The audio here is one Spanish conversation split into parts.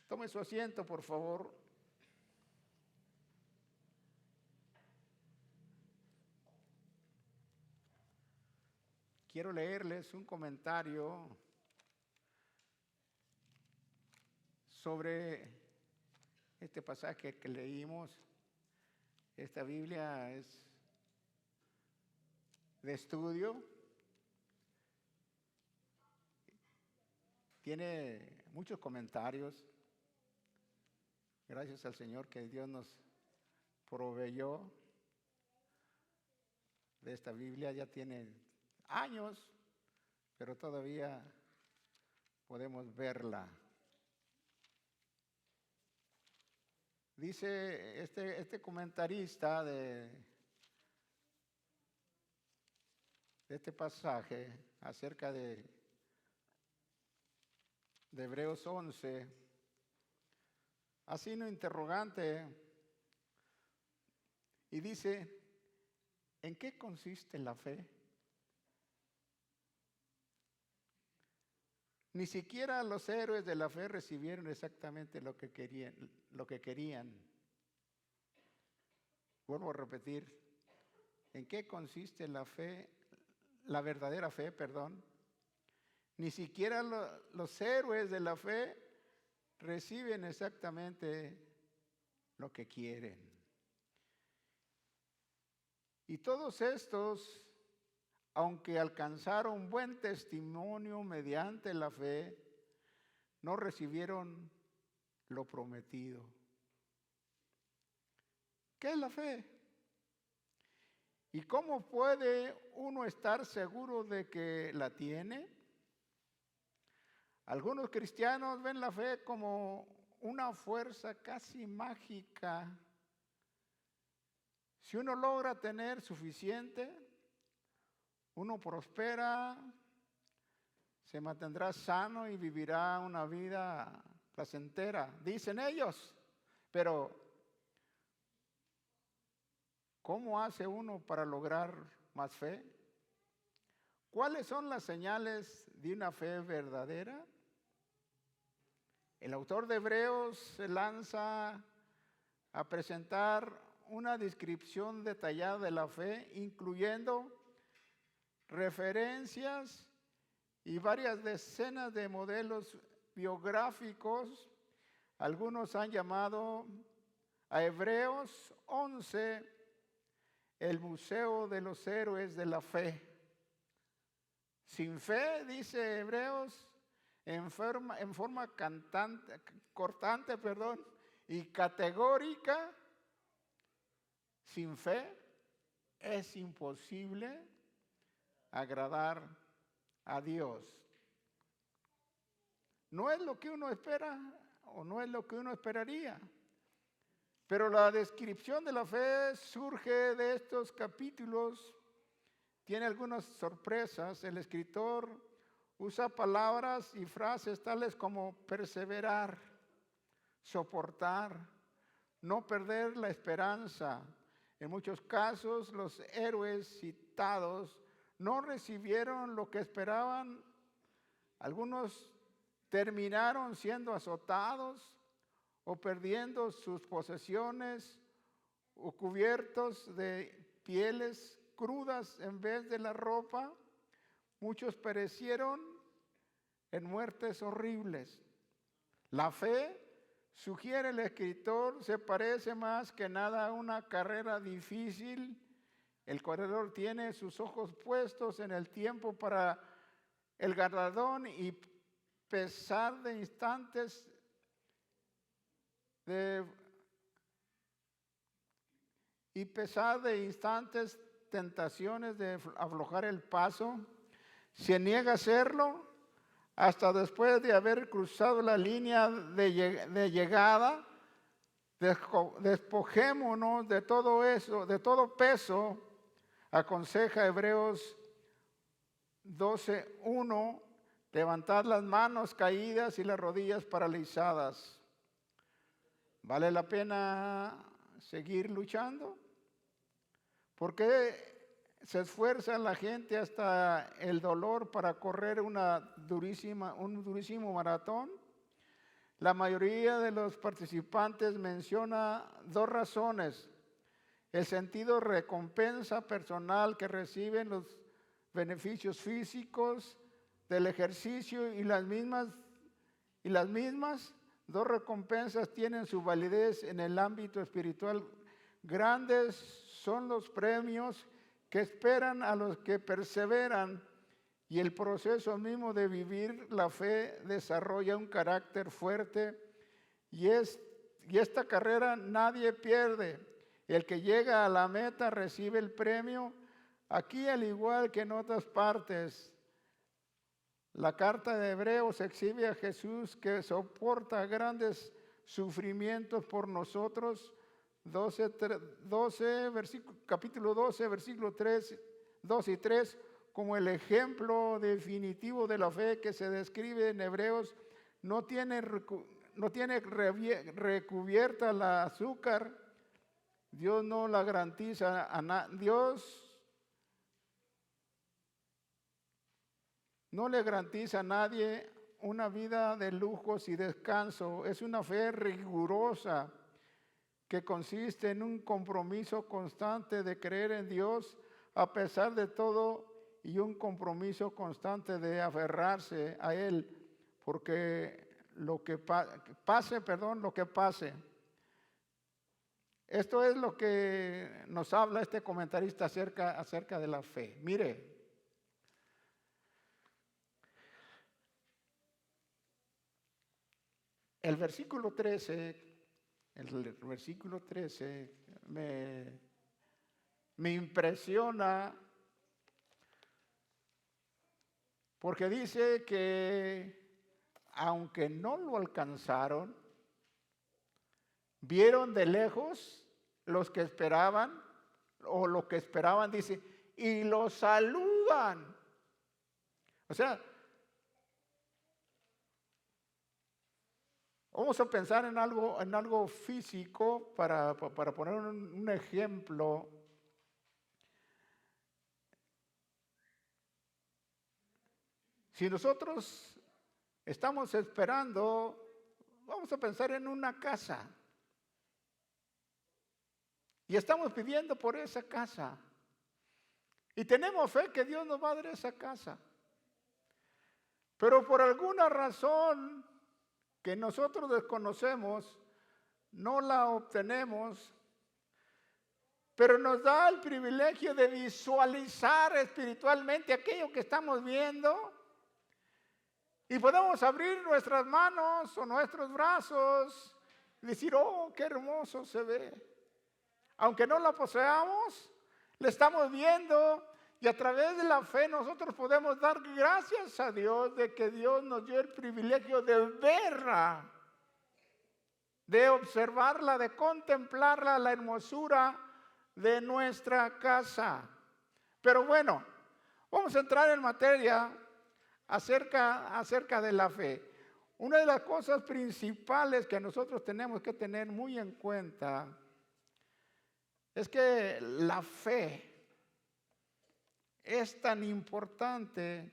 Tome su asiento, por favor. Quiero leerles un comentario sobre este pasaje que leímos. Esta Biblia es de estudio. Tiene muchos comentarios. Gracias al Señor que Dios nos proveyó de esta Biblia. Ya tiene años, pero todavía podemos verla. Dice este comentarista de este pasaje acerca de Hebreos 11, hace un interrogante y dice: ¿en qué consiste la fe? Ni siquiera los héroes de la fe recibieron exactamente lo que querían. Vuelvo a repetir: ¿en qué consiste la fe, la verdadera fe, perdón? Ni siquiera los héroes de la fe reciben exactamente lo que quieren. Y todos estos, aunque alcanzaron buen testimonio mediante la fe, no recibieron lo prometido. ¿Qué es la fe? ¿Y cómo puede uno estar seguro de que la tiene? Algunos cristianos ven la fe como una fuerza casi mágica. Si uno logra tener suficiente, uno prospera, se mantendrá sano y vivirá una vida placentera, dicen ellos. Pero ¿cómo hace uno para lograr más fe? ¿Cuáles son las señales de una fe verdadera? El autor de Hebreos se lanza a presentar una descripción detallada de la fe, incluyendo referencias y varias decenas de modelos biográficos. Algunos han llamado a Hebreos 11 el museo de los héroes de la fe. Sin fe, dice Hebreos, en forma cortante y categórica, sin fe es imposible agradar a Dios. No es lo que uno espera o no es lo que uno esperaría. Pero la descripción de la fe surge de estos capítulos. Tiene algunas sorpresas. El escritor usa palabras y frases tales como perseverar, soportar, no perder la esperanza. En muchos casos, los héroes citados no recibieron lo que esperaban. Algunos terminaron siendo azotados o perdiendo sus posesiones o cubiertos de pieles crudas en vez de la ropa. Muchos perecieron en muertes horribles. La fe, sugiere el escritor, se parece más que nada a una carrera difícil. El corredor tiene sus ojos puestos en el tiempo para el galardón y pesar de instantes tentaciones de aflojar el paso. Se niega a hacerlo hasta después de haber cruzado la línea de llegada. Despojémonos de todo eso, de todo peso, aconseja Hebreos 12:1, levantad las manos caídas y las rodillas paralizadas. ¿Vale la pena seguir luchando? ¿Por qué se esfuerza la gente hasta el dolor para correr un durísimo maratón? La mayoría de los participantes menciona dos razones: el sentido recompensa personal que reciben los beneficios físicos del ejercicio, y las mismas dos recompensas tienen su validez en el ámbito espiritual. Grandes son los premios que esperan a los que perseveran, y el proceso mismo de vivir la fe desarrolla un carácter fuerte, y esta carrera nadie pierde. El que llega a la meta recibe el premio. Aquí, al igual que en otras partes, la carta de Hebreos exhibe a Jesús, que soporta grandes sufrimientos por nosotros. Capítulo 12, versículo 2 y 3, como el ejemplo definitivo de la fe que se describe en Hebreos. No tiene recubierta la azúcar. Dios no la garantiza a Dios no le garantiza a nadie una vida de lujos y descanso. Es una fe rigurosa que consiste en un compromiso constante de creer en Dios a pesar de todo, y un compromiso constante de aferrarse a Él, porque lo que pase. Esto es lo que nos habla este comentarista acerca de la fe. Mire, el versículo 13 me impresiona, porque dice que aunque no lo alcanzaron, vieron de lejos los que esperaban, dice, y los saludan. O sea, vamos a pensar en algo físico para poner un ejemplo. Si nosotros estamos esperando, vamos a pensar en una casa, y estamos pidiendo por esa casa, y tenemos fe que Dios nos va a dar esa casa, pero por alguna razón que nosotros desconocemos, no la obtenemos, pero nos da el privilegio de visualizar espiritualmente aquello que estamos viendo, y podemos abrir nuestras manos o nuestros brazos y decir: oh, qué hermoso se ve. Aunque no la poseamos, la estamos viendo, y a través de la fe nosotros podemos dar gracias a Dios de que Dios nos dio el privilegio de verla, de observarla, de contemplarla, la hermosura de nuestra casa. Pero bueno, vamos a entrar en materia acerca de la fe. Una de las cosas principales que nosotros tenemos que tener muy en cuenta es que la fe es tan importante.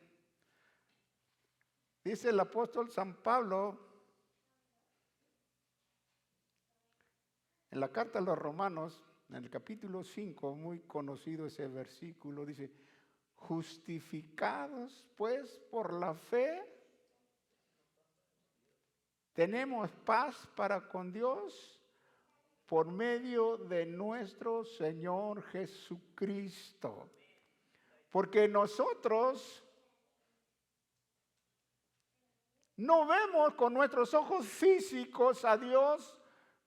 Dice el apóstol San Pablo en la carta a los Romanos, en el capítulo 5, muy conocido ese versículo, dice: justificados pues por la fe, tenemos paz para con Dios por medio de nuestro Señor Jesucristo. Porque nosotros no vemos con nuestros ojos físicos a Dios,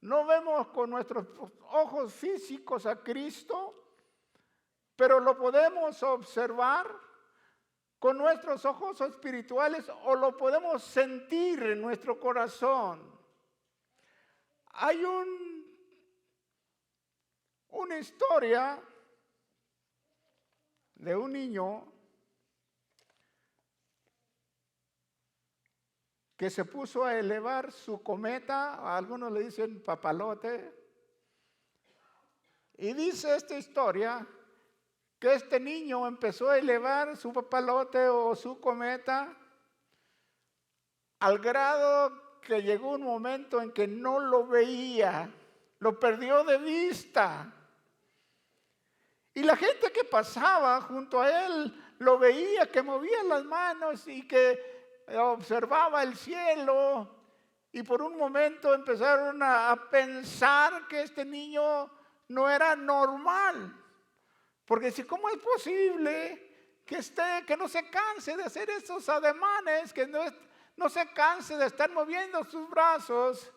no vemos con nuestros ojos físicos a Cristo, pero lo podemos observar con nuestros ojos espirituales, o lo podemos sentir en nuestro corazón. Hay una historia de un niño que se puso a elevar su cometa, a algunos le dicen papalote, y dice esta historia que este niño empezó a elevar su papalote o su cometa al grado que llegó un momento en que no lo veía, lo perdió de vista. Y la gente que pasaba junto a él lo veía que movía las manos y que observaba el cielo. Y por un momento empezaron a pensar que este niño no era normal. Porque si, ¿cómo es posible que no se canse de hacer esos ademanes, que no se canse de estar moviendo sus brazos?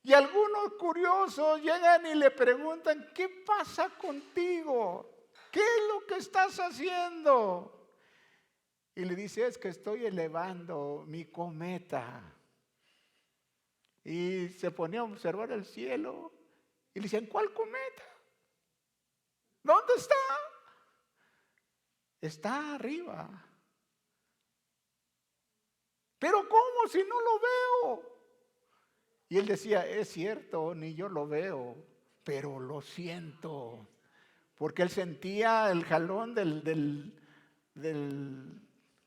Y algunos curiosos llegan y le preguntan, ¿qué pasa contigo? ¿Qué es lo que estás haciendo? Y le dice, es que estoy elevando mi cometa. Y se ponía a observar el cielo y le dicen, ¿cuál cometa? ¿Dónde está? Está arriba. ¿Pero cómo si no lo veo? Y él decía, es cierto, ni yo lo veo, pero lo siento. Porque él sentía el jalón del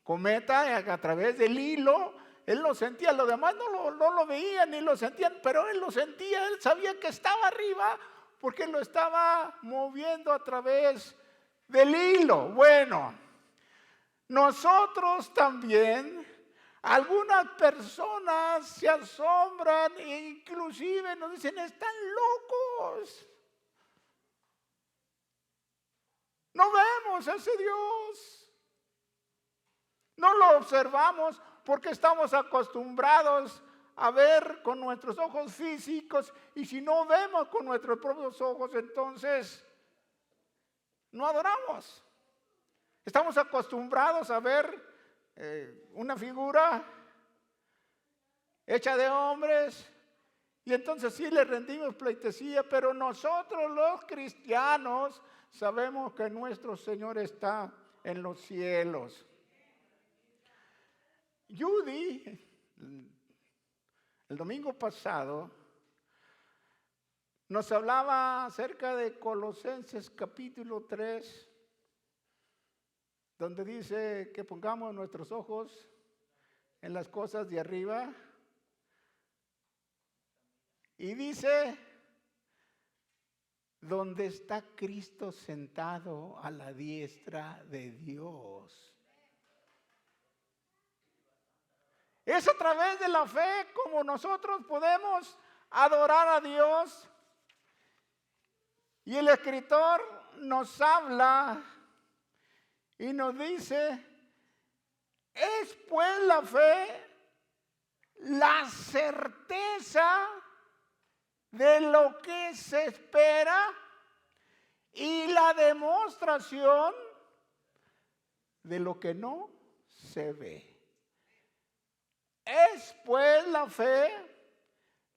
cometa a través del hilo. Él lo sentía, los demás no lo veían ni lo sentían, pero él lo sentía, él sabía que estaba arriba porque lo estaba moviendo a través del hilo. Bueno, nosotros también, algunas personas se asombran e inclusive nos dicen, están locos. No vemos a ese Dios. No lo observamos porque estamos acostumbrados a ver con nuestros ojos físicos, y si no vemos con nuestros propios ojos, entonces no adoramos. Estamos acostumbrados a ver una figura hecha de hombres, y entonces sí le rendimos pleitesía, pero nosotros los cristianos sabemos que nuestro Señor está en los cielos. Judy, el domingo pasado, nos hablaba acerca de Colosenses capítulo 3, donde dice que pongamos nuestros ojos en las cosas de arriba. Y dice, donde está Cristo sentado a la diestra de Dios. Es a través de la fe como nosotros podemos adorar a Dios. Y el escritor nos habla y nos dice, es pues la fe la certeza de lo que se espera y la demostración de lo que no se ve. Es pues la fe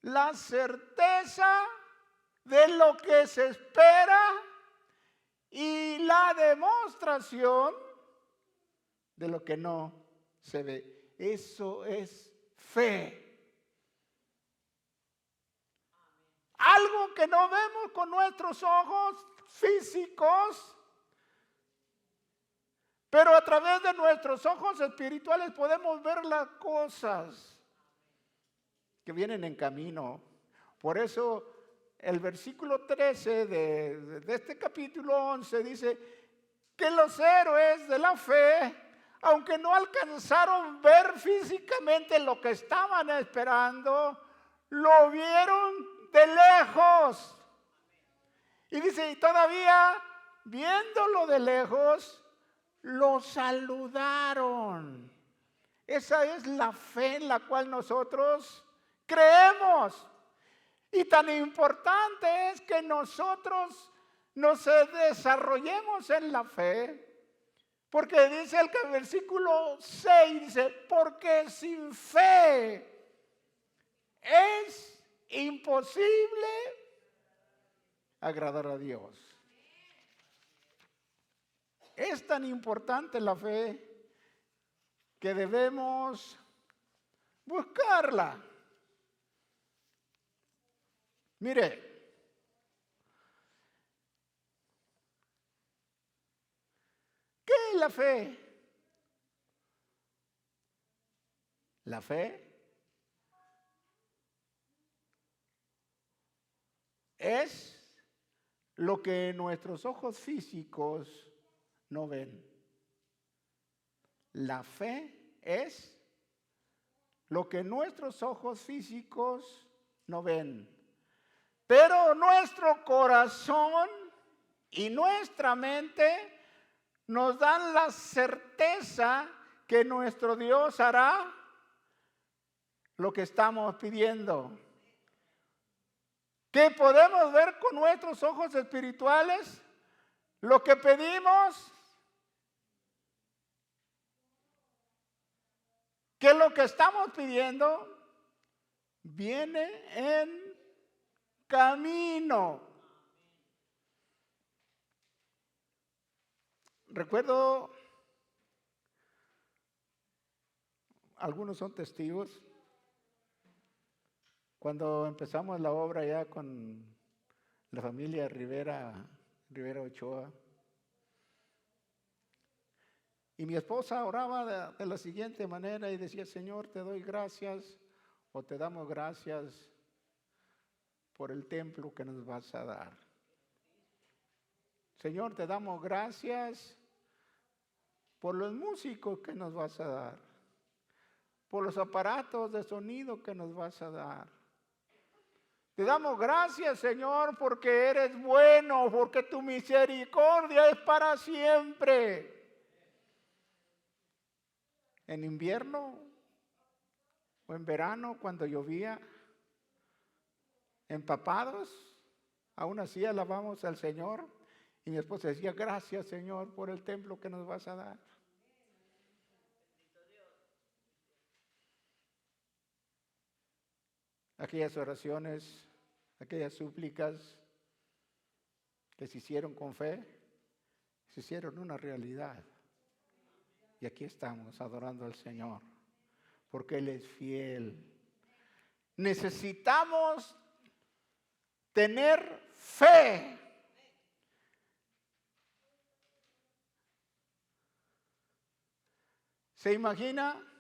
la certeza de lo que se espera y la demostración de lo que no se ve. Eso es fe. Algo que no vemos con nuestros ojos físicos, pero a través de nuestros ojos espirituales podemos ver las cosas que vienen en camino. Por eso el versículo 13 de este capítulo 11 dice que los héroes de la fe, aunque no alcanzaron ver físicamente lo que estaban esperando, lo vieron de lejos. Y dice, y todavía viéndolo de lejos, lo saludaron. Esa es la fe en la cual nosotros creemos. Y tan importante es que nosotros nos desarrollemos en la fe, porque dice el versículo 6, dice, porque sin fe es imposible agradar a Dios. Es tan importante la fe que debemos buscarla. Mire, ¿qué es la fe? La fe es lo que nuestros ojos físicos no ven. La fe es lo que nuestros ojos físicos no ven. Pero nuestro corazón y nuestra mente nos dan la certeza que nuestro Dios hará lo que estamos pidiendo. Que podemos ver con nuestros ojos espirituales lo que pedimos, que lo que estamos pidiendo viene en camino. Recuerdo, algunos son testigos, cuando empezamos la obra ya con la familia Rivera Ochoa, y mi esposa oraba de la siguiente manera y decía: Señor, te doy gracias o te damos gracias por el templo que nos vas a dar. Señor, te damos gracias por los músicos que nos vas a dar, por los aparatos de sonido que nos vas a dar. Te damos gracias, Señor, porque eres bueno, porque tu misericordia es para siempre. En invierno o en verano, cuando llovía, empapados, aún así alabamos al Señor. Y mi esposa decía: gracias, Señor, por el templo que nos vas a dar. Aquellas oraciones, aquellas súplicas que se hicieron con fe, se hicieron una realidad. Y aquí estamos adorando al Señor, porque Él es fiel. Necesitamos tener fe. ¿Se imagina?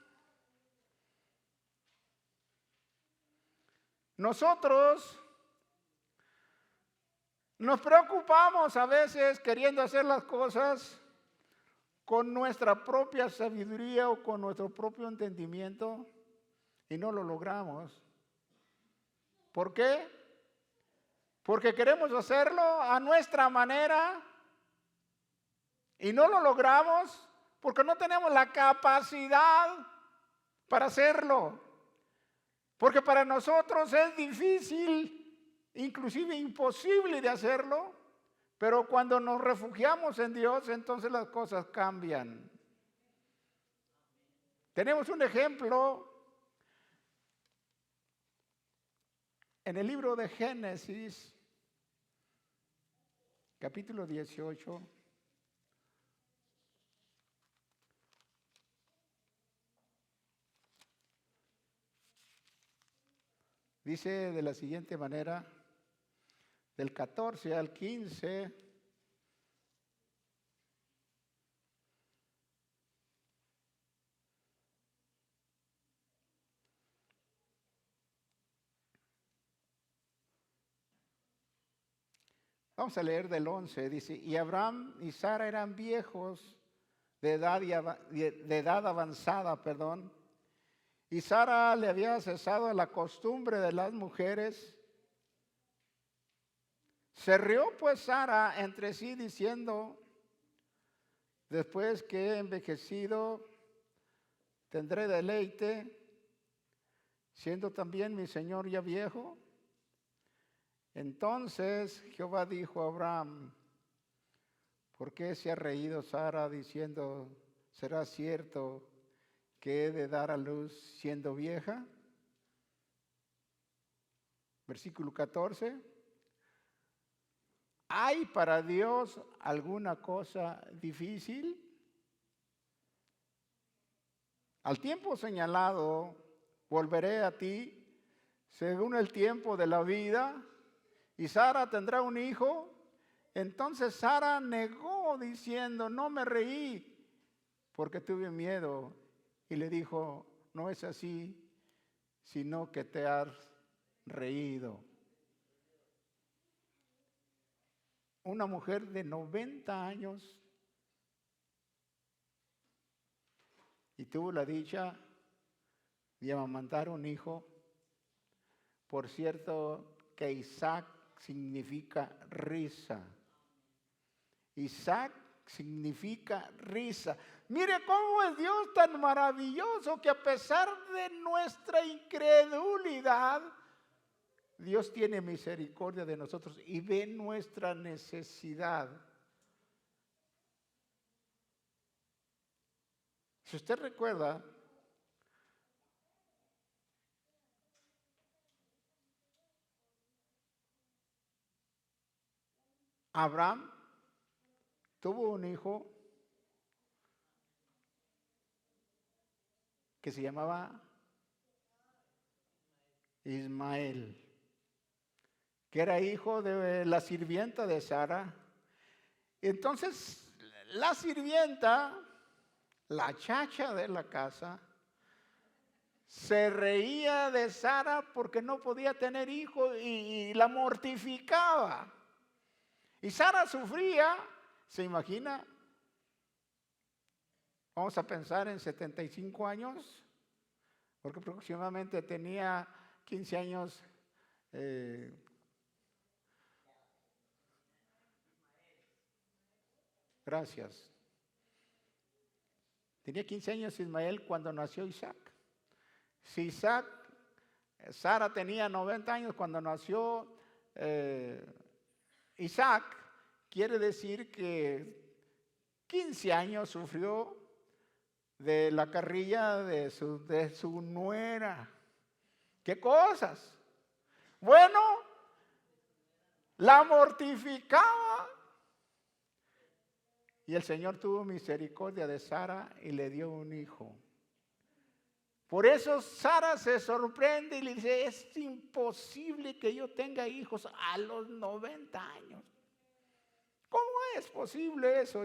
Nosotros nos preocupamos a veces queriendo hacer las cosas con nuestra propia sabiduría o con nuestro propio entendimiento y no lo logramos. ¿Por qué? Porque queremos hacerlo a nuestra manera y no lo logramos porque no tenemos la capacidad para hacerlo. Porque para nosotros es difícil, inclusive imposible de hacerlo, pero cuando nos refugiamos en Dios, entonces las cosas cambian. Tenemos un ejemplo en el libro de Génesis, capítulo 18. Dice de la siguiente manera, del 14 al 15, vamos a leer del 11, dice: y Abraham y Sara eran viejos de edad avanzada, y Sara le había cesado la costumbre de las mujeres. Se rió pues Sara entre sí diciendo: después que he envejecido, tendré deleite, siendo también mi señor ya viejo. Entonces Jehová dijo a Abraham: ¿por qué se ha reído Sara diciendo: será cierto que he de dar a luz siendo vieja? Versículo 14. ¿Hay para Dios alguna cosa difícil? Al tiempo señalado volveré a ti según el tiempo de la vida, y Sara tendrá un hijo. Entonces Sara negó diciendo: no me reí porque tuve miedo. Y le dijo: no es así, sino que te has reído. una mujer de 90 años y tuvo la dicha de amamantar un hijo. Por cierto, que Isaac significa risa. Isaac significa risa. Mire cómo es Dios tan maravilloso que a pesar de nuestra incredulidad, Dios tiene misericordia de nosotros y ve nuestra necesidad. Si usted recuerda, Abraham tuvo un hijo que se llamaba Ismael, que era hijo de la sirvienta de Sara. Entonces, la sirvienta, la chacha de la casa, se reía de Sara porque no podía tener hijo y la mortificaba. Y Sara sufría, ¿se imagina? Vamos a pensar en 75 años, porque aproximadamente tenía 15 años. Gracias. Tenía 15 años Ismael cuando nació Isaac. Si Sara tenía 90 años cuando nació Isaac, quiere decir que 15 años sufrió de la carrilla de su nuera. ¿Qué cosas? Bueno, la mortificaba. Y el Señor tuvo misericordia de Sara y le dio un hijo. Por eso Sara se sorprende y le dice, es imposible que yo tenga hijos a los 90 años. ¿Cómo es posible eso?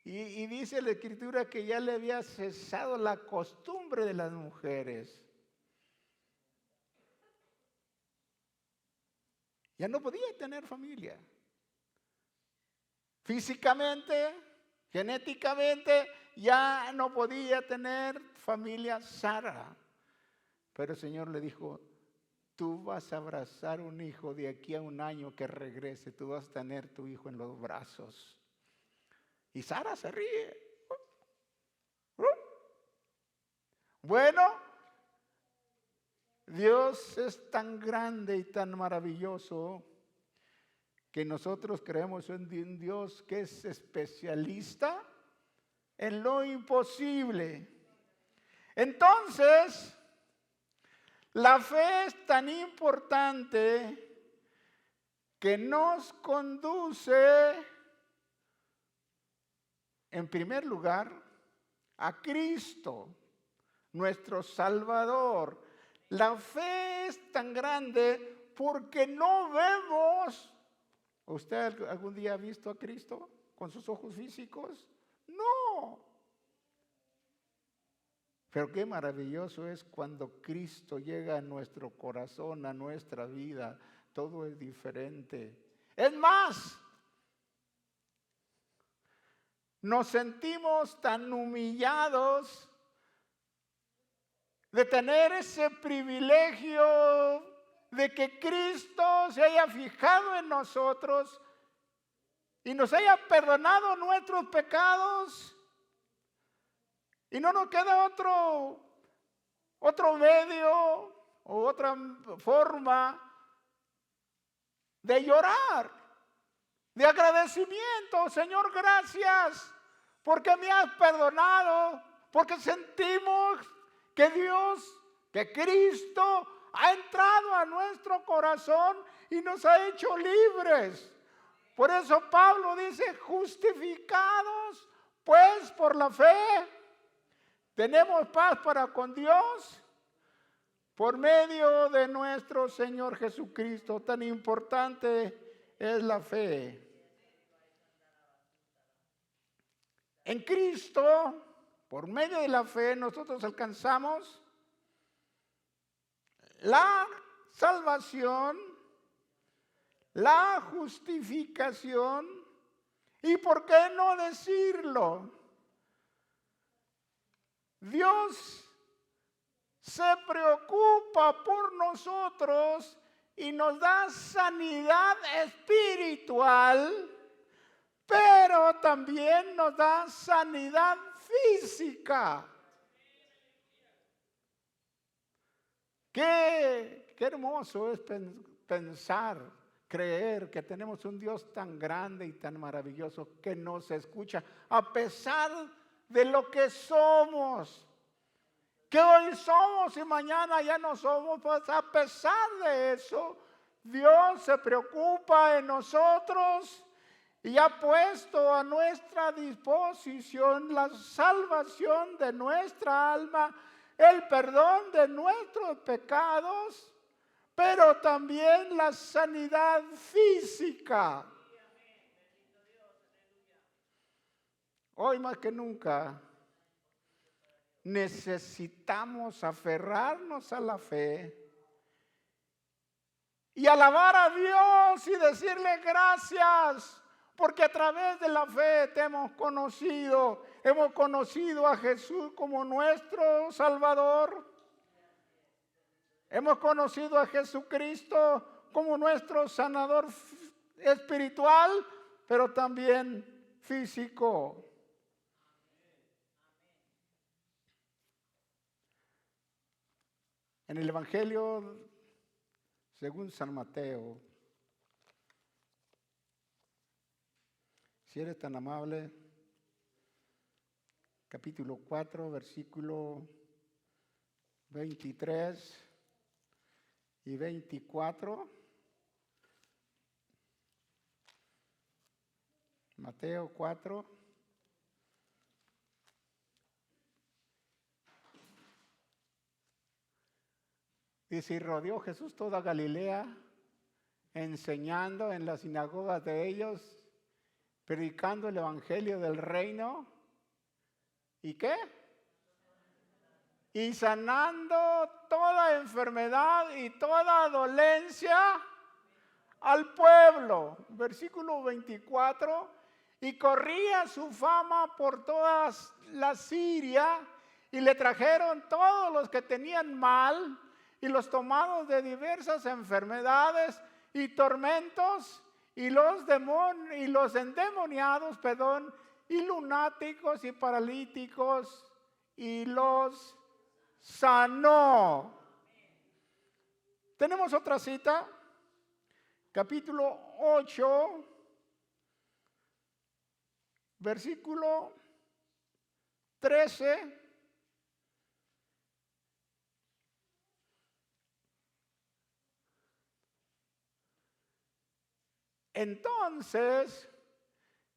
Y dice la Escritura que ya le había cesado la costumbre de las mujeres. Ya no podía tener familia. Físicamente, genéticamente, ya no podía tener familia Sara. Pero el Señor le dijo, tú vas a abrazar un hijo de aquí a un año que regrese, tú vas a tener tu hijo en los brazos. Y Sara se ríe. Bueno, Dios es tan grande y tan maravilloso que nosotros creemos en un Dios que es especialista en lo imposible. Entonces, la fe es tan importante que nos conduce, en primer lugar, a Cristo, nuestro Salvador. La fe es tan grande porque no vemos. ¿Usted algún día ha visto a Cristo con sus ojos físicos? No. Pero qué maravilloso es cuando Cristo llega a nuestro corazón, a nuestra vida. Todo es diferente. Es más, nos sentimos tan humillados de tener ese privilegio de que Cristo se haya fijado en nosotros y nos haya perdonado nuestros pecados. Y no nos queda otro medio o otra forma de llorar, de agradecimiento. Señor, gracias porque me has perdonado, porque sentimos que Dios, que Cristo ha entrado a nuestro corazón y nos ha hecho libres. Por eso Pablo dice, justificados pues por la fe, tenemos paz para con Dios por medio de nuestro Señor Jesucristo. Tan importante es la fe. En Cristo, por medio de la fe, nosotros alcanzamos la salvación, la justificación. ¿Y por qué no decirlo? Dios se preocupa por nosotros y nos da sanidad espiritual, pero también nos da sanidad física. Qué hermoso es pensar, creer que tenemos un Dios tan grande y tan maravilloso que nos escucha a pesar de lo que somos. Que hoy somos y mañana ya no somos, pues a pesar de eso, Dios se preocupa en nosotros y ha puesto a nuestra disposición la salvación de nuestra alma, el perdón de nuestros pecados, pero también la sanidad física. Hoy más que nunca necesitamos aferrarnos a la fe y alabar a Dios y decirle gracias, porque a través de la fe te hemos conocido a Jesús como nuestro Salvador, hemos conocido a Jesucristo como nuestro sanador espiritual, pero también físico. En el Evangelio según San Mateo, si eres tan amable, capítulo 4, versículo 23 y 24. Mateo 4. Dice, y rodeó Jesús toda Galilea, enseñando en las sinagogas de ellos, predicando el evangelio del reino. ¿Y qué? Y sanando toda enfermedad y toda dolencia al pueblo. Versículo 24. Y corría su fama por toda la Siria, y le trajeron todos los que tenían mal y los tomados de diversas enfermedades y tormentos, y los endemoniados, y lunáticos y paralíticos, y los sanó. Tenemos otra cita, capítulo 8, versículo 13. Entonces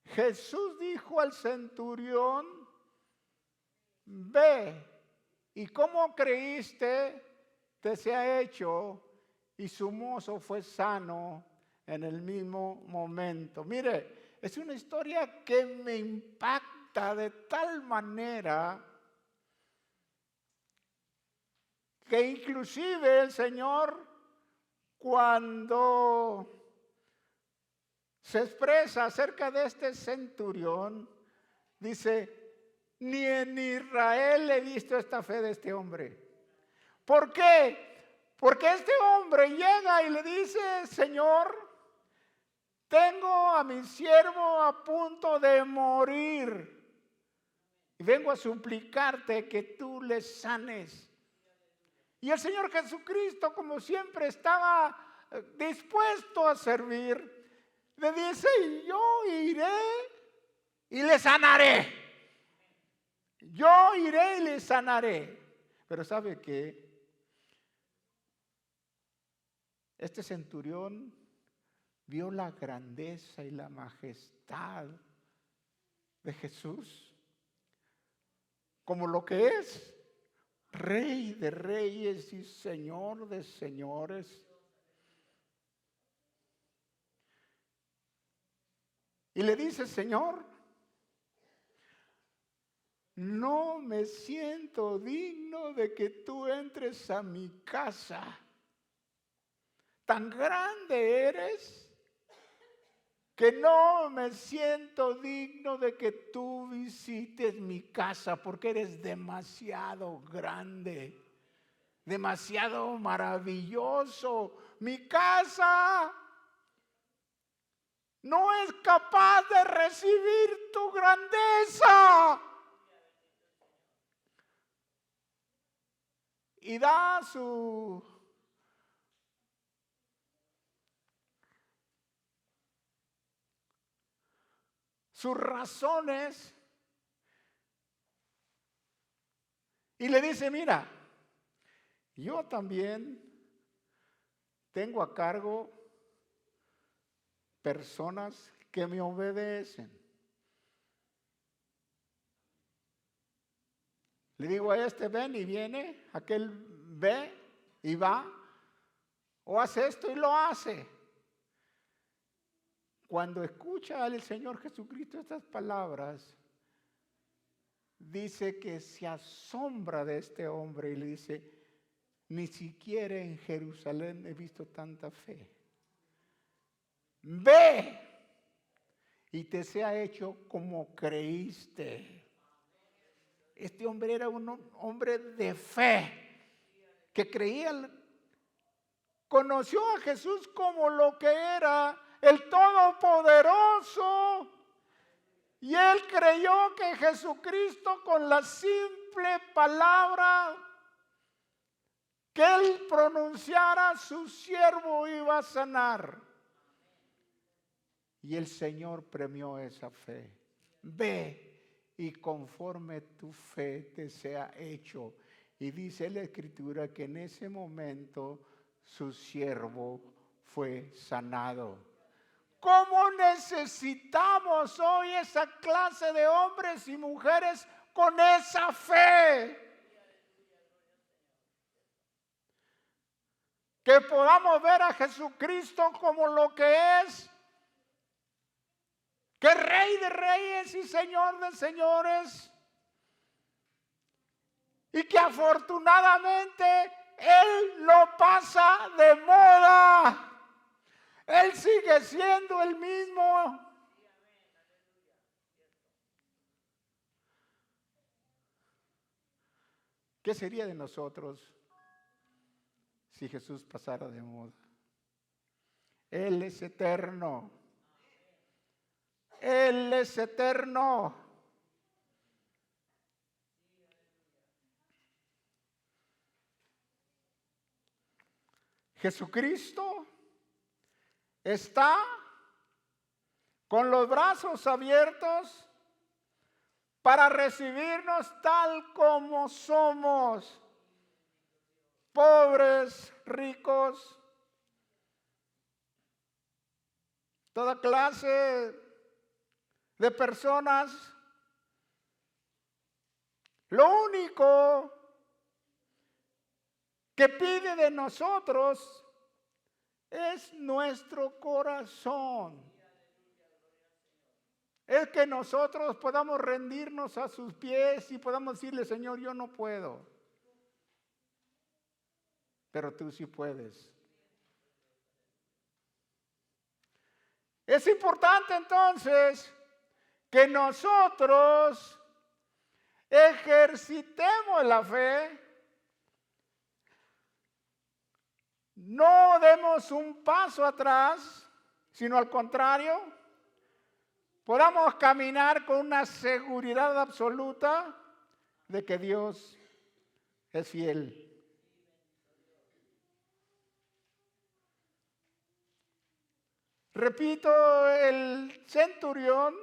Jesús dijo al centurión, ve, y como creíste, te sea hecho, y su mozo fue sano en el mismo momento. Mire, es una historia que me impacta de tal manera que inclusive el Señor, cuando se expresa acerca de este centurión, dice, ni en Israel he visto esta fe de este hombre. ¿Por qué? Porque este hombre llega y le dice, Señor, tengo a mi siervo a punto de morir y vengo a suplicarte que tú le sanes. Y el Señor Jesucristo, como siempre, estaba dispuesto a servir. Le dice, yo iré y le sanaré. Yo iré y le sanaré. Pero ¿sabe qué? Este centurión vio la grandeza y la majestad de Jesús como lo que es, Rey de reyes y Señor de señores. Y le dice, Señor, no me siento digno de que tú entres a mi casa. Tan grande eres que no me siento digno de que tú visites mi casa porque eres demasiado grande, demasiado maravilloso. Mi casa no es capaz de recibir tu grandeza. Y da sus razones y le dice, mira, yo también tengo a cargo personas que me obedecen. Le digo a este, ven y viene, aquel ve y va, o hace esto y lo hace. Cuando escucha al Señor Jesucristo estas palabras, dice que se asombra de este hombre y le dice, ni siquiera en Jerusalén he visto tanta fe. Ve y te sea hecho como creíste. Este hombre era un hombre de fe, que creía, conoció a Jesús como lo que era, el Todopoderoso. Y él creyó que Jesucristo, con la simple palabra que él pronunciara, su siervo iba a sanar. Y el Señor premió esa fe. Ve y conforme tu fe te sea hecho. Y dice la Escritura que en ese momento su siervo fue sanado. ¿Cómo necesitamos hoy esa clase de hombres y mujeres con esa fe? Que podamos ver a Jesucristo como lo que es, que es Rey de Reyes y Señor de Señores, y que afortunadamente Él no pasa de moda. Él sigue siendo el mismo. ¿Qué sería de nosotros si Jesús pasara de moda? Él es eterno. Él es eterno. Jesucristo está con los brazos abiertos para recibirnos tal como somos, pobres, ricos, toda clase de personas. Lo único que pide de nosotros es nuestro corazón. Es que nosotros podamos rendirnos a sus pies y podamos decirle, Señor, yo no puedo, pero tú sí puedes. Es importante entonces que nosotros ejercitemos la fe, no demos un paso atrás, sino al contrario, podamos caminar con una seguridad absoluta de que Dios es fiel. Repito, el centurión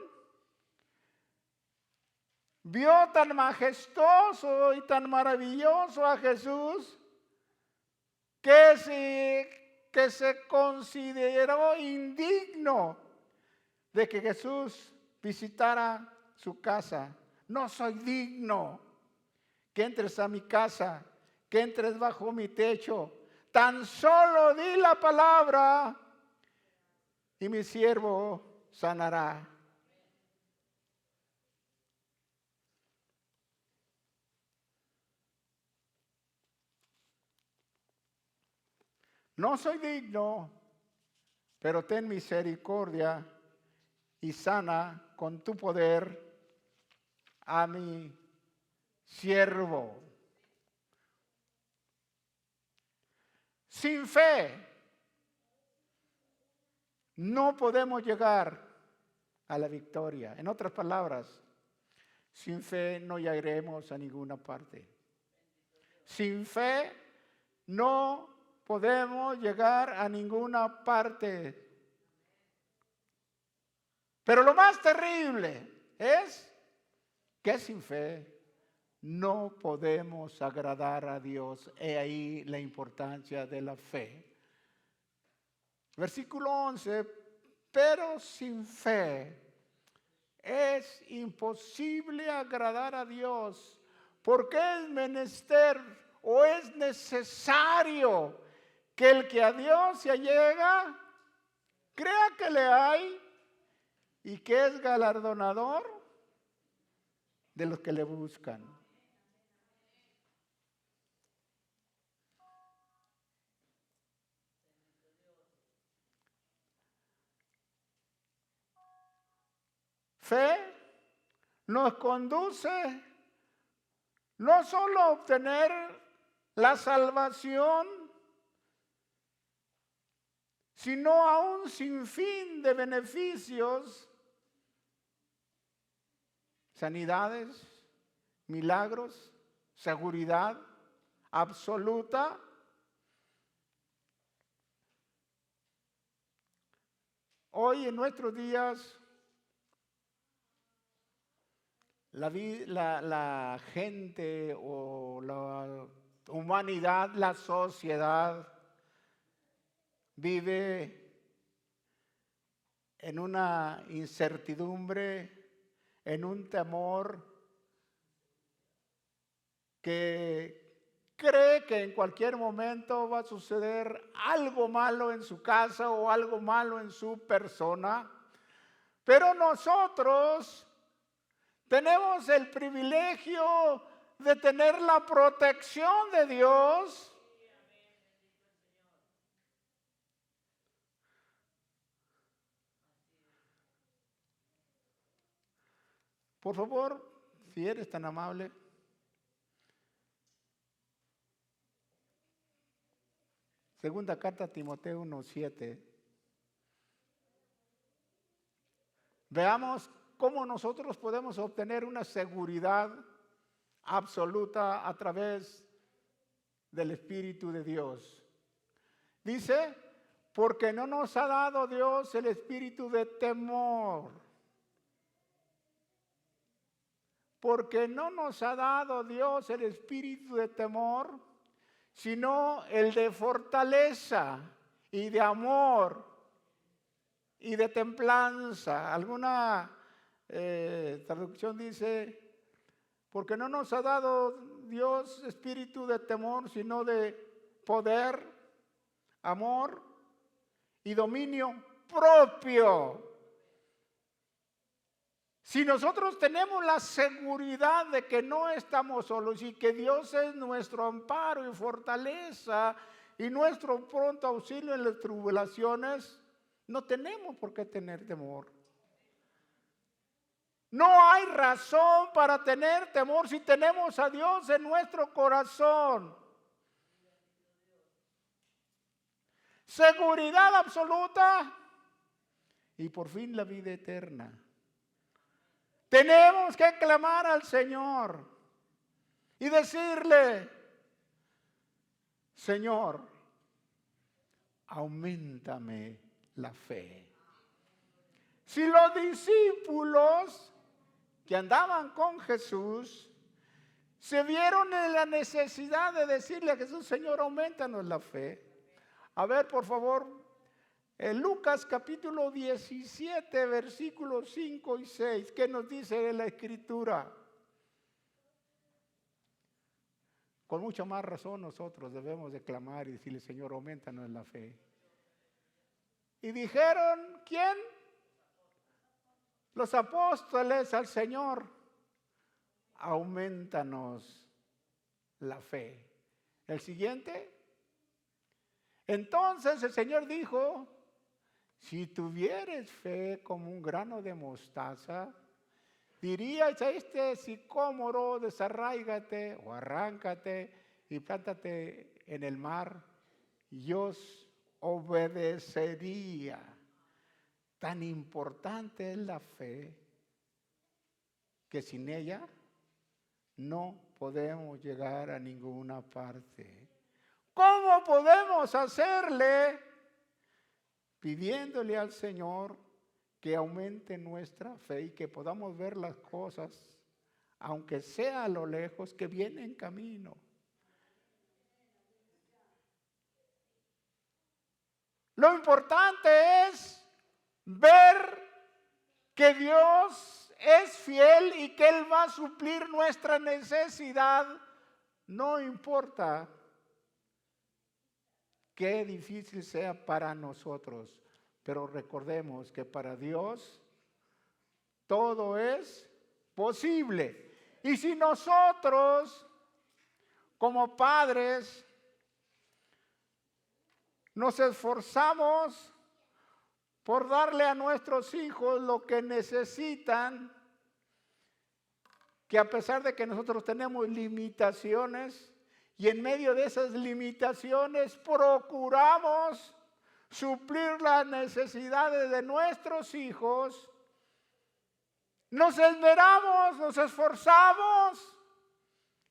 vio tan majestuoso y tan maravilloso a Jesús que se consideró indigno de que Jesús visitara su casa. No soy digno que entres a mi casa, que entres bajo mi techo. Tan solo di la palabra y mi siervo sanará. No soy digno, pero ten misericordia y sana con tu poder a mi siervo. Sin fe no podemos llegar a la victoria. En otras palabras, sin fe no llegaremos a ninguna parte. Sin fe no podemos llegar a ninguna parte. Pero lo más terrible es que sin fe no podemos agradar a Dios. He ahí la importancia de la fe. Versículo 11, pero sin fe es imposible agradar a Dios, porque es menester o es necesario que el que a Dios se allega crea que le hay y que es galardonador de los que le buscan. Fe nos conduce no solo a obtener la salvación, sino a un sinfín de beneficios, sanidades, milagros, seguridad absoluta. Hoy en nuestros días, la gente o la humanidad, la sociedad, vive en una incertidumbre, en un temor que cree que en cualquier momento va a suceder algo malo en su casa o algo malo en su persona. Pero nosotros tenemos el privilegio de tener la protección de Dios. Por favor, si eres tan amable, segunda carta a Timoteo 1:7. Veamos cómo nosotros podemos obtener una seguridad absoluta a través del Espíritu de Dios. Dice, porque no nos ha dado Dios el espíritu de temor. Porque no nos ha dado Dios el espíritu de temor, sino el de fortaleza y de amor y de templanza. Alguna traducción dice, porque no nos ha dado Dios espíritu de temor, sino de poder, amor y dominio propio. Si nosotros tenemos la seguridad de que no estamos solos y que Dios es nuestro amparo y fortaleza y nuestro pronto auxilio en las tribulaciones, no tenemos por qué tener temor. No hay razón para tener temor si tenemos a Dios en nuestro corazón. Seguridad absoluta y por fin la vida eterna. Tenemos que clamar al Señor y decirle, Señor, auméntame la fe. Si los discípulos que andaban con Jesús se vieron en la necesidad de decirle a Jesús, Señor, aumentanos la fe. A ver, por favor, en Lucas capítulo 17, versículos 5 y 6, ¿qué nos dice la Escritura? Con mucha más razón nosotros debemos de clamar y decirle, Señor, aumentanos la fe. Y dijeron, ¿quién? Los apóstoles al Señor, aumentanos la fe. El siguiente. Entonces el Señor dijo, Si tuvieres fe como un grano de mostaza, diríais a este sicómoro, desarráigate o arráncate y plántate en el mar, y os obedecería. Tan importante es la fe que sin ella no podemos llegar a ninguna parte. ¿Cómo podemos hacerle? Pidiéndole al Señor que aumente nuestra fe y que podamos ver las cosas, aunque sea a lo lejos, que viene en camino. Lo importante es ver que Dios es fiel y que Él va a suplir nuestra necesidad, no importa qué difícil sea para nosotros, pero recordemos que para Dios todo es posible. Y si nosotros, como padres, nos esforzamos por darle a nuestros hijos lo que necesitan, que a pesar de que nosotros tenemos limitaciones, y en medio de esas limitaciones procuramos suplir las necesidades de nuestros hijos, nos esmeramos, nos esforzamos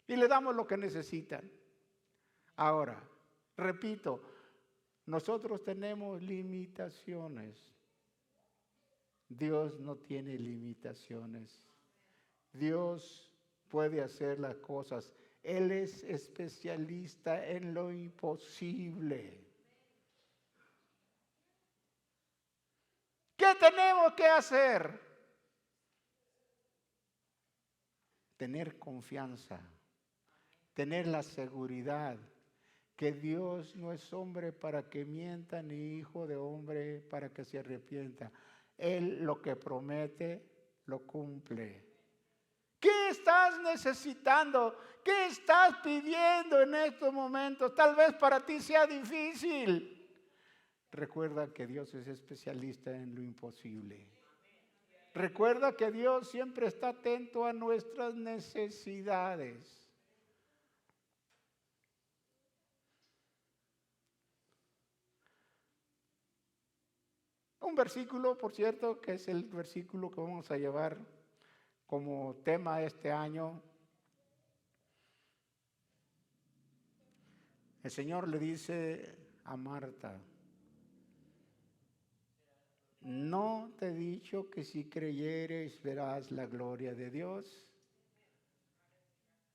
y le damos lo que necesitan. Ahora, repito, nosotros tenemos limitaciones. Dios no tiene limitaciones. Dios puede hacer las cosas. Él es especialista en lo imposible. ¿Qué tenemos que hacer? Tener confianza, tener la seguridad que Dios no es hombre para que mienta, ni hijo de hombre para que se arrepienta. Él lo que promete, lo cumple. ¿Qué estás necesitando? ¿Qué estás pidiendo en estos momentos? Tal vez para ti sea difícil. Recuerda que Dios es especialista en lo imposible. Recuerda que Dios siempre está atento a nuestras necesidades. Un versículo, por cierto, que es el versículo que vamos a llevar como tema este año. El Señor le dice a Marta: ¿no te he dicho que si creyeres verás la gloria de Dios?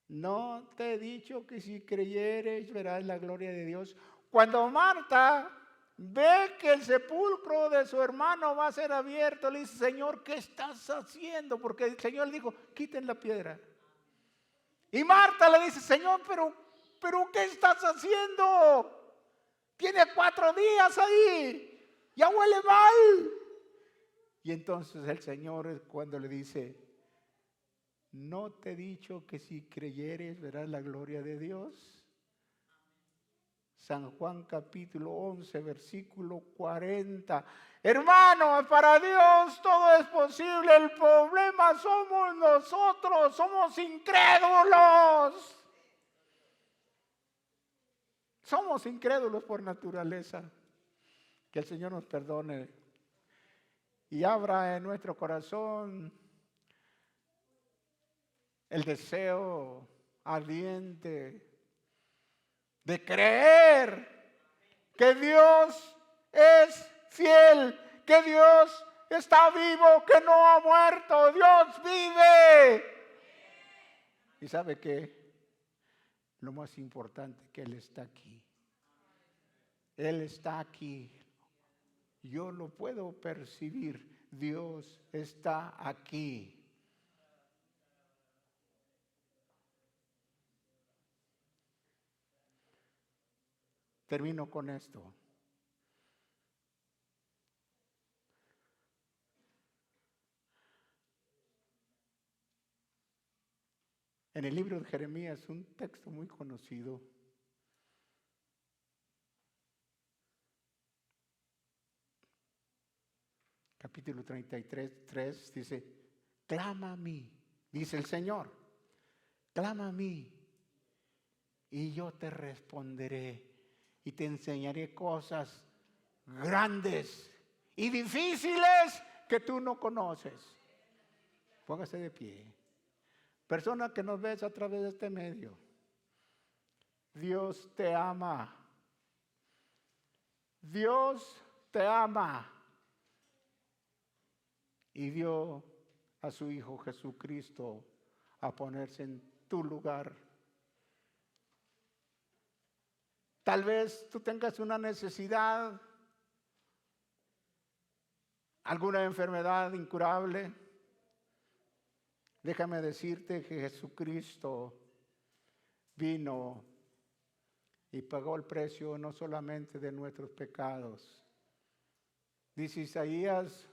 ¿No te he dicho que si creyeres verás la gloria de Dios? Cuando Marta ve que el sepulcro de su hermano va a ser abierto, le dice: Señor, ¿qué estás haciendo? Porque el Señor dijo: quiten la piedra. Y Marta le dice: Señor, pero ¿qué estás haciendo? Tiene 4 días ahí, ya huele mal. Y entonces el Señor es cuando le dice: ¿no te he dicho que si creyeres verás la gloria de Dios? San Juan capítulo 11, versículo 40. Hermanos, para Dios todo es posible. El problema somos nosotros, somos incrédulos. Somos incrédulos por naturaleza. Que el Señor nos perdone y abra en nuestro corazón el deseo ardiente de creer que Dios es fiel, que Dios está vivo, que no ha muerto, Dios vive. ¿Y sabe qué? Lo más importante, que Él está aquí. Él está aquí. Yo lo puedo percibir. Dios está aquí. Termino con esto. En el libro de Jeremías, un texto muy conocido, capítulo 33, 3, dice, clama a mí, dice el Señor, clama a mí y yo te responderé y te enseñaré cosas grandes y difíciles que tú no conoces. Póngase de pie. Persona que nos ves a través de este medio, Dios te ama. Dios te ama. Y dio a su Hijo Jesucristo a ponerse en tu lugar. Tal vez tú tengas una necesidad, alguna enfermedad incurable. Déjame decirte que Jesucristo vino y pagó el precio no solamente de nuestros pecados. Dice Isaías,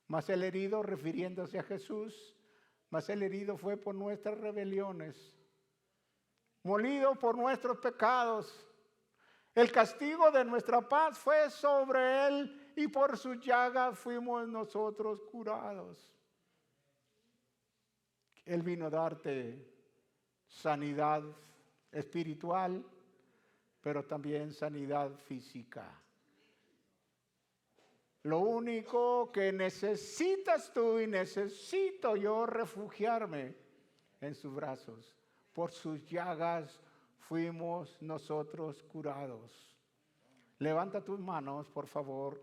mas el herido, refiriéndose a Jesús, mas el herido fue por nuestras rebeliones, molido por nuestros pecados. El castigo de nuestra paz fue sobre él y por su llaga fuimos nosotros curados. Él vino a darte sanidad espiritual, pero también sanidad física. Lo único que necesitas tú y necesito yo refugiarme en sus brazos. Por sus llagas fuimos nosotros curados. Levanta tus manos, por favor.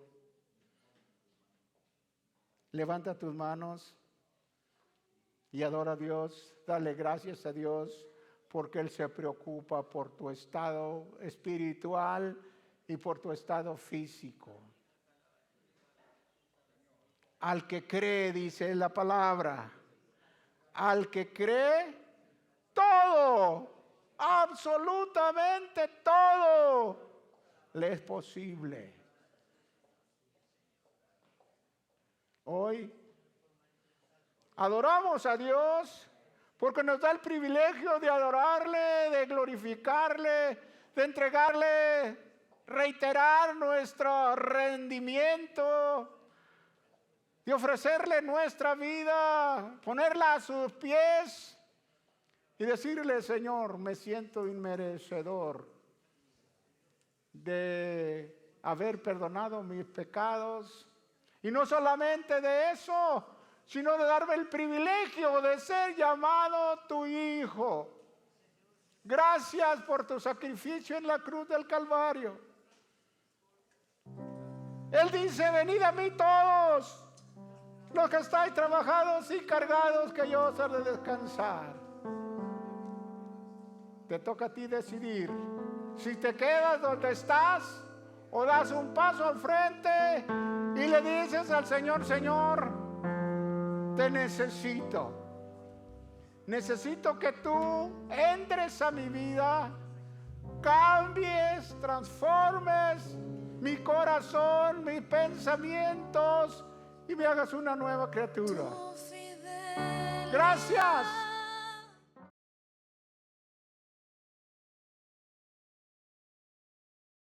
Levanta tus manos y adora a Dios. Dale gracias a Dios porque Él se preocupa por tu estado espiritual y por tu estado físico. Al que cree, dice la palabra, al que cree, todo, absolutamente todo, le es posible. Hoy adoramos a Dios porque nos da el privilegio de adorarle, de glorificarle, de entregarle, reiterar nuestro rendimiento, de ofrecerle nuestra vida, ponerla a sus pies y decirle, Señor, me siento inmerecedor de haber perdonado mis pecados. Y no solamente de eso, sino de darme el privilegio de ser llamado tu hijo. Gracias por tu sacrificio en la cruz del Calvario. Él dice, venid a mí todos los que estáis trabajados y cargados, que yo os haré descansar. Te toca a ti decidir si te quedas donde estás o das un paso al frente y le dices al Señor, Señor, te necesito. Necesito que tú entres a mi vida, cambies, transformes mi corazón, mis pensamientos y me hagas una nueva criatura. Gracias.